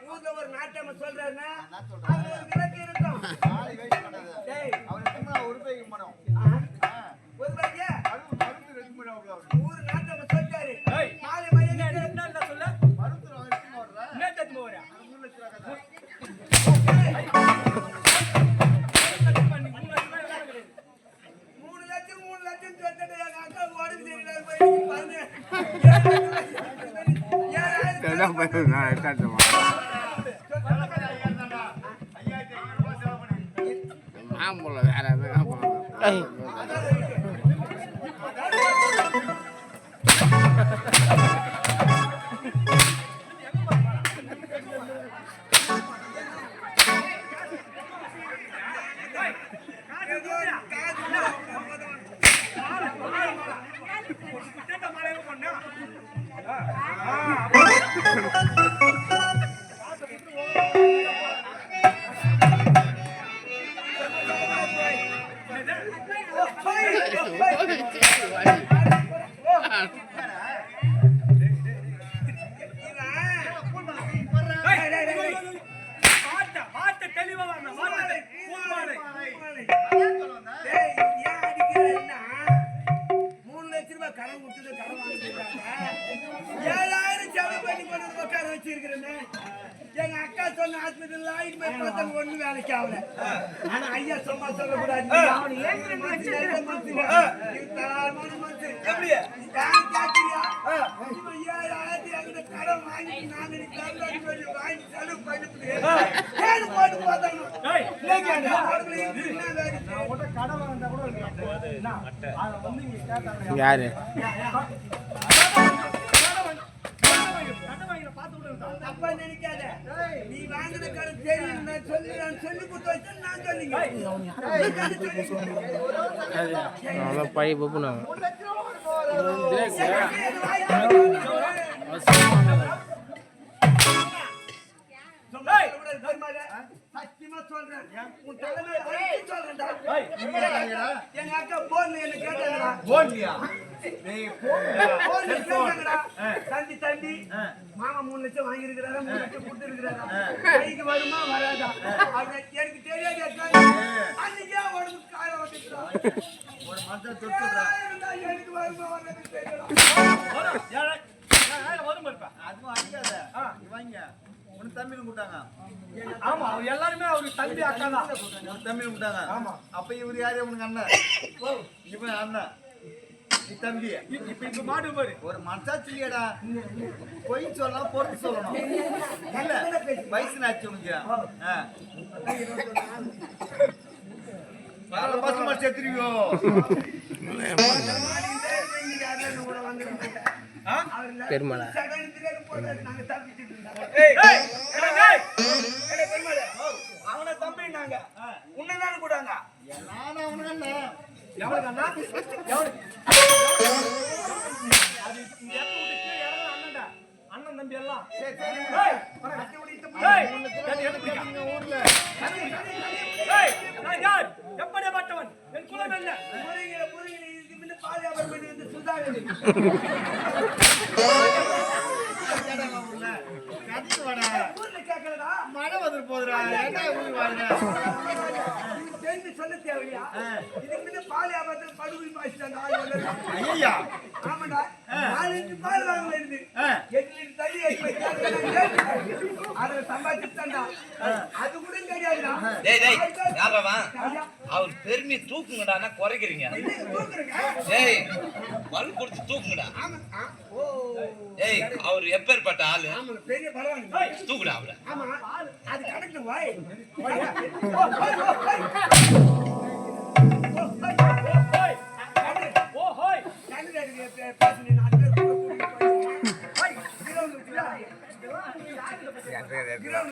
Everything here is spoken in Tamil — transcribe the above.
ஊர்ல ஒரு நாட்டாம சொல்றாருன்னா இருக்கும் ஊரு நாட்டாம சொல்றாரு மாலை மையம் சொல்ல ஆம்பளை வேற எங்க அக்கா சொன்ன ஹாஸ்பிட்டல்ல ஒண்ணு வேலைக்கு ஆகல. ஆனா ஐயா சும்மா சொல்லக்கூடாது. கடன் வாங்கி நாங்க வாங்கி செலவு பண்ணிட்டு யாரு தப்பா நினைக்காத. நீ வாங்கின கடன் தெரியும் நான் சொல்லி கொடுத்து நான் சொல்லிங்க பழைய பப்புனா சத்தியமா சொல்றேன். உன் தலைமை சொல்றேன்டா. எங்க அக்கா போன் என்ன கேட்டாங்கடா. தம்பி தம்பி மாமா 3 லட்சம் வாங்கி இருக்கிறாரா 3 லட்சம் கொடுத்து இருக்கிறாரா கைக்கு வருமா வராதா எனக்கு தெரியாது. அன்னைக்கே உடம்பு காய வச்சுக்கிறான். எனக்கு வருமா வராது தெரியல. தமிழ் கூட்டாங்க. ஆமா எல்லாருமே அவருக்கு தம்பி அக்கா தான். தமிழ் கூட்டாங்க. ஆமா அப்ப இவரு யாரு உனக்கு அண்ணன்? இவன் அண்ணன் நீ தம்பி. இப்ப இந்த மாடு பாரு ஒரு மனசாட்சி இல்லையடா. பொய் சொல்லலாம் பொறுத்து சொல்லணும். இல்ல வயசு நாச்சு உனக்கு. பசமா செத்துருவியோ. பெருமாளா அவனை தம்பினாங்க உன்னதான கூடாங்க. நானும் அவனுக்கு எவனுக்கு அண்ணா அண்ணன் தம்பி எல்லாம் எப்படியாப்பட்டவன் என் குலம் என்ன பாதுகாப்பு பண்ணி வந்து சுதாகரி மழை வந்து போதுடா. தெரிஞ்சு சொல்ல தேவையா? இதுக்கு பால் வியாபாரத்தில் படுகொலை மாசிட்டாங்க. ஐயா ஆமாடா 4 பால் வாங்க வருது 8 தள்ளி அதுல சம்பாதிச்சுட்டான்டா. அது கூட தெரியாதுடா. அவர் பெருமை தூக்குங்கடா குறைக்கிறீங்க. ஏய் பல் கொடுத்து தூக்குங்கடா. ஏய் அவர் எப்பேற்பட்ட ஆளு பெரிய பலவான் தூக்குடா அவள. ஆமா அது கணக்கு வாய் கிரவுண்ட்